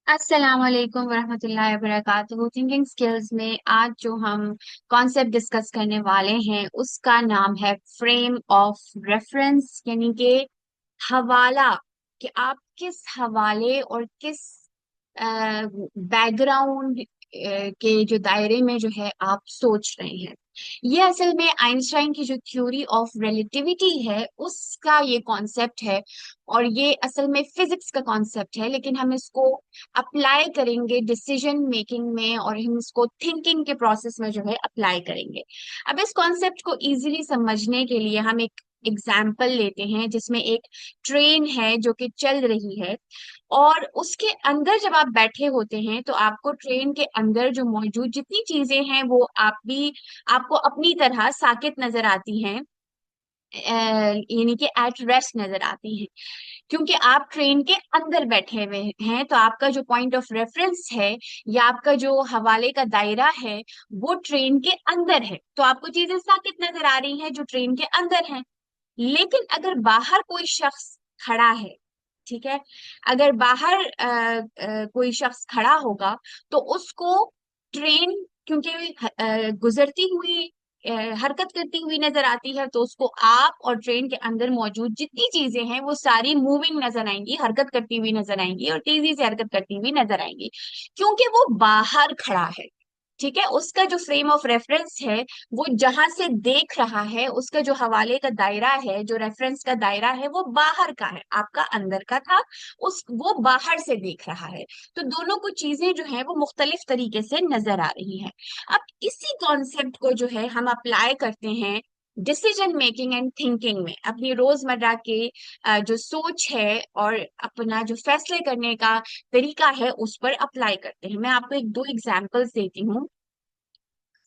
अस्सलाम वालेकुम वरहमतुल्लाहि वबरकातुहू। थिंकिंग स्किल्स में आज जो हम कॉन्सेप्ट डिस्कस करने वाले हैं उसका नाम है फ्रेम ऑफ रेफरेंस, यानी कि हवाला। कि आप किस हवाले और किस बैकग्राउंड के जो दायरे में जो है आप सोच रहे हैं। ये असल में आइंस्टाइन की जो थ्योरी ऑफ रिलेटिविटी है उसका ये कॉन्सेप्ट है। और ये असल में फिजिक्स का कॉन्सेप्ट है, लेकिन हम इसको अप्लाई करेंगे डिसीजन मेकिंग में और हम इसको थिंकिंग के प्रोसेस में जो है अप्लाई करेंगे। अब इस कॉन्सेप्ट को इजीली समझने के लिए हम एक एग्जाम्पल लेते हैं जिसमें एक ट्रेन है जो कि चल रही है। और उसके अंदर जब आप बैठे होते हैं तो आपको ट्रेन के अंदर जो मौजूद जितनी चीजें हैं वो आप भी आपको अपनी तरह साकित नजर आती हैं, यानी कि एट रेस्ट नजर आती हैं, क्योंकि आप ट्रेन के अंदर बैठे हुए हैं। तो आपका जो पॉइंट ऑफ रेफरेंस है या आपका जो हवाले का दायरा है वो ट्रेन के अंदर है, तो आपको चीजें साकित नजर आ रही हैं जो ट्रेन के अंदर हैं। लेकिन अगर बाहर कोई शख्स खड़ा है, ठीक है, अगर बाहर कोई शख्स खड़ा होगा तो उसको ट्रेन क्योंकि गुजरती हुई हरकत करती हुई नजर आती है, तो उसको आप और ट्रेन के अंदर मौजूद जितनी चीजें हैं वो सारी मूविंग नजर आएंगी, हरकत करती हुई नजर आएंगी और तेजी से हरकत करती हुई नजर आएंगी, क्योंकि वो बाहर खड़ा है। ठीक है, उसका जो फ्रेम ऑफ रेफरेंस है वो जहां से देख रहा है, उसका जो हवाले का दायरा है, जो रेफरेंस का दायरा है वो बाहर का है, आपका अंदर का था। उस वो बाहर से देख रहा है। तो दोनों को चीजें जो है वो मुख्तलिफ तरीके से नजर आ रही हैं। अब इसी कॉन्सेप्ट को जो है हम अप्लाई करते हैं डिसीजन मेकिंग एंड थिंकिंग में, अपनी रोजमर्रा के जो सोच है और अपना जो फैसले करने का तरीका है उस पर अप्लाई करते हैं। मैं आपको एक दो एग्जांपल्स देती हूँ।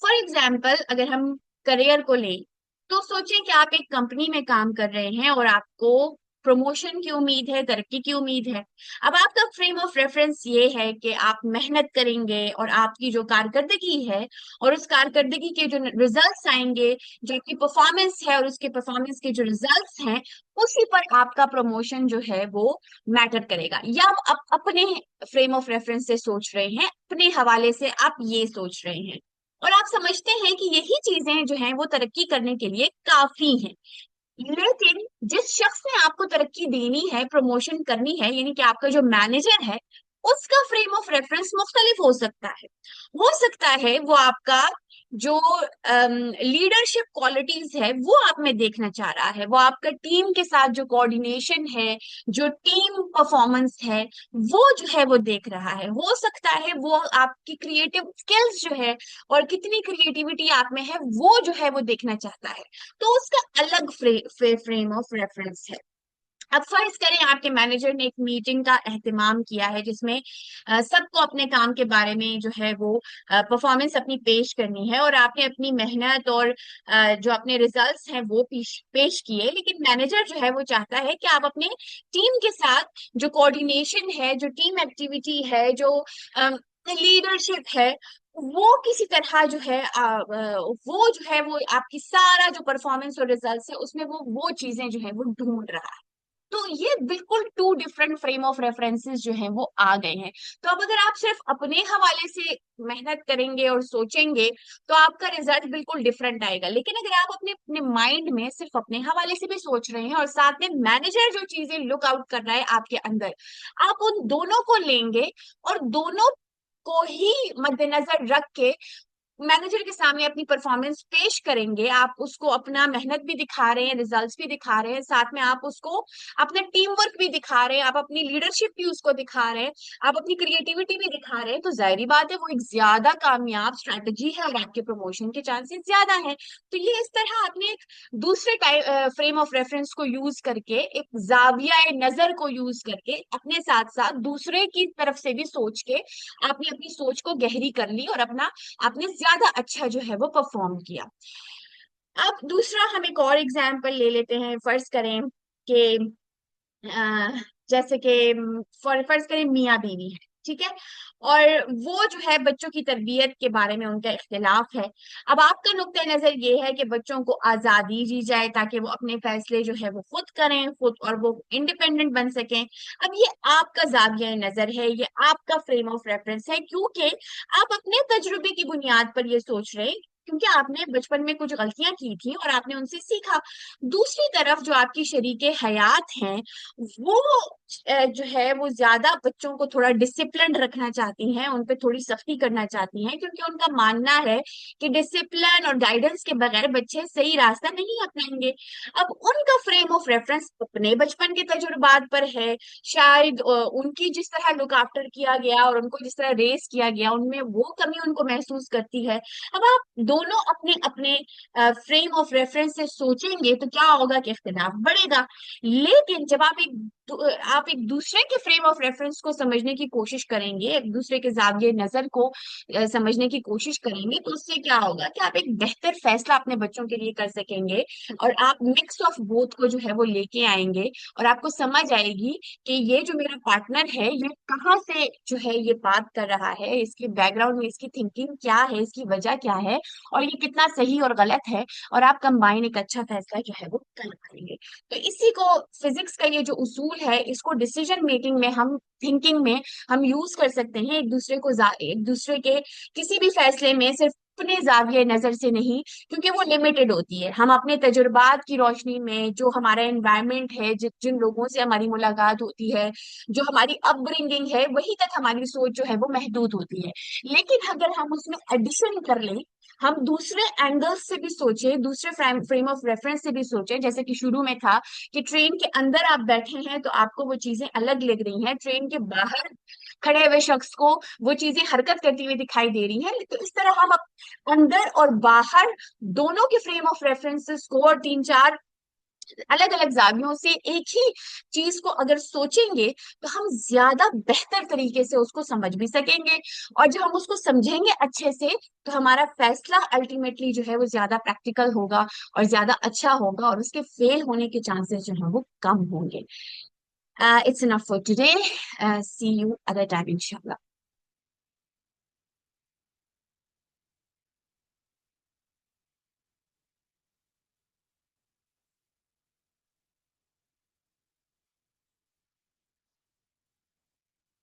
फॉर एग्जाम्पल, अगर हम करियर को लें तो सोचें कि आप एक कंपनी में काम कर रहे हैं और आपको प्रमोशन की उम्मीद है, तरक्की की उम्मीद है। अब आपका फ्रेम ऑफ रेफरेंस ये है कि आप मेहनत करेंगे और आपकी जो कारकर्दगी है और उस कारकर्दगी के जो रिजल्ट्स आएंगे, जो आपकी परफॉर्मेंस है और उसके परफॉर्मेंस के जो रिजल्ट्स हैं, उसी पर आपका प्रमोशन जो है वो मैटर करेगा। या आप अपने फ्रेम ऑफ रेफरेंस से सोच रहे हैं, अपने हवाले से आप ये सोच रहे हैं और आप समझते हैं कि यही चीजें जो हैं वो तरक्की करने के लिए काफी हैं। लेकिन जिस शख्स ने आपको तरक्की देनी है, प्रमोशन करनी है, यानी कि आपका जो मैनेजर है, उसका फ्रेम ऑफ रेफरेंस मुख्तलिफ हो सकता है। हो सकता है वो आपका जो लीडरशिप क्वालिटीज है वो आप में देखना चाह रहा है, वो आपका टीम के साथ जो कोऑर्डिनेशन है, जो टीम परफॉर्मेंस है, वो जो है वो देख रहा है। हो सकता है वो आपकी क्रिएटिव स्किल्स जो है और कितनी क्रिएटिविटी आप में है वो जो है वो देखना चाहता है। तो उसका अलग फ्रेम ऑफ रेफरेंस है। अब फर्ज करें आपके मैनेजर ने एक मीटिंग का एहतमाम किया है जिसमें सबको अपने काम के बारे में जो है वो परफॉर्मेंस अपनी पेश करनी है और आपने अपनी मेहनत और जो अपने रिजल्ट्स हैं वो पेश किए। लेकिन मैनेजर जो है वो चाहता है कि आप अपने टीम के साथ जो कोऑर्डिनेशन है, जो टीम एक्टिविटी है, जो लीडरशिप है, वो किसी तरह जो है वो जो है वो आपकी सारा जो परफॉर्मेंस और रिजल्ट्स है उसमें वो चीजें जो है वो ढूंढ रहा है। तो ये बिल्कुल two different frame of references जो हैं वो आ गए हैं। तो अब अगर आप सिर्फ अपने हवाले से मेहनत करेंगे और सोचेंगे तो आपका रिजल्ट बिल्कुल डिफरेंट आएगा। लेकिन अगर आप अपने अपने माइंड में सिर्फ अपने हवाले से भी सोच रहे हैं और साथ में मैनेजर जो चीजें लुक आउट कर रहा है आपके अंदर, आप उन दोनों को लेंगे और दोनों को ही मद्देनजर रख के मैनेजर के सामने अपनी परफॉर्मेंस पेश करेंगे। आप उसको अपना मेहनत भी दिखा रहे हैं, रिजल्ट्स भी दिखा रहे हैं, साथ में आप उसको अपना टीम वर्क भी दिखा रहे हैं, आप अपनी लीडरशिप भी उसको दिखा रहे हैं, आप अपनी क्रिएटिविटी भी दिखा रहे हैं, तो जाहिर बात है वो एक ज्यादा कामयाब स्ट्रैटेजी है और आपके प्रमोशन के चांसेस ज्यादा हैं। तो ये इस तरह आपने एक दूसरे फ्रेम ऑफ रेफरेंस को यूज करके, एक जाविया नजर को यूज करके अपने साथ साथ दूसरे की तरफ से भी सोच के आपने अपनी सोच को गहरी कर ली और अपना आपने ज्यादा अच्छा जो है वो परफॉर्म किया। अब दूसरा हम एक और एग्जाम्पल ले लेते हैं। फर्ज करें कि अ, जैसे कि फर्ज करें मियाँ बीवी है, ठीक है। और वो जो है बच्चों की तरबियत के बारे में उनका इख्तिलाफ है। अब आपका नुक्ता नजर ये है कि बच्चों को आजादी दी जाए ताकि वो अपने फैसले जो है वो खुद करें, खुद, और वो इंडिपेंडेंट बन सकें। अब ये आपका जाविया नजर है, ये आपका फ्रेम ऑफ रेफरेंस है, क्योंकि आप अपने तजुर्बे की बुनियाद पर ये सोच रहे हैं, क्योंकि आपने बचपन में कुछ गलतियां की थी और आपने उनसे सीखा। दूसरी तरफ जो आपकी शरीके हयात हैं, वो जो है वो ज्यादा बच्चों को थोड़ा डिसिप्लिन रखना चाहती हैं, उन पे थोड़ी सख्ती करना चाहती हैं, क्योंकि उनका मानना है कि डिसिप्लिन और गाइडेंस के बगैर बच्चे सही रास्ता नहीं अपनाएंगे। अब उनका फ्रेम ऑफ रेफरेंस अपने बचपन के तजुर्बात पर है, शायद उनकी जिस तरह लुक आफ्टर किया गया और उनको जिस तरह रेस किया गया, उनमें वो कमी उनको महसूस करती है। अब आप दोनों अपने अपने फ्रेम ऑफ रेफरेंस से सोचेंगे तो क्या होगा कि इख्तिलाफ बढ़ेगा। लेकिन जब आप एक दूसरे के फ्रेम ऑफ रेफरेंस को समझने की कोशिश करेंगे, एक दूसरे के जाविये नजर को समझने की कोशिश करेंगे, तो उससे क्या होगा कि आप एक बेहतर फैसला अपने बच्चों के लिए कर सकेंगे। और आप मिक्स ऑफ बोथ को जो है वो लेके आएंगे, और आपको समझ आएगी कि ये जो मेरा पार्टनर है ये कहाँ से जो है ये बात कर रहा है, इसके बैकग्राउंड में इसकी थिंकिंग क्या है, इसकी वजह क्या है, और ये कितना सही और गलत है। और आप कंबाइन एक अच्छा फैसला जो है वो कर पाएंगे। तो इसी को, फिजिक्स का ये जो उसूल है, इसको डिसीजन मेकिंग में हम, थिंकिंग में हम यूज कर सकते हैं। एक दूसरे के किसी भी फैसले में सिर्फ अपने जाविये नजर से नहीं, क्योंकि वो लिमिटेड होती है। हम अपने तजुर्बात की रोशनी में, जो हमारा एनवायरनमेंट है, जिन लोगों से हमारी मुलाकात होती है, जो हमारी अपब्रिंगिंग है, वही तक हमारी सोच जो है वो महदूद होती है। लेकिन अगर हम उसमें एडिशन कर लें, हम दूसरे एंगल्स से भी सोचें, दूसरे फ्रेम ऑफ रेफरेंस से भी सोचें, जैसे कि शुरू में था कि ट्रेन के अंदर आप बैठे हैं तो आपको वो चीजें अलग लग रही हैं, ट्रेन के बाहर खड़े हुए शख्स को वो चीजें हरकत करती हुई दिखाई दे रही हैं। तो इस तरह हम अंदर और बाहर दोनों के फ्रेम ऑफ रेफरेंसेस को और तीन चार अलग अलग जावियों से एक ही चीज को अगर सोचेंगे, तो हम ज्यादा बेहतर तरीके से उसको समझ भी सकेंगे। और जब हम उसको समझेंगे अच्छे से, तो हमारा फैसला अल्टीमेटली जो है वो ज्यादा प्रैक्टिकल होगा और ज्यादा अच्छा होगा, और उसके फेल होने के चांसेस जो है वो कम होंगे। It's enough for today. See you other time इंशाल्लाह।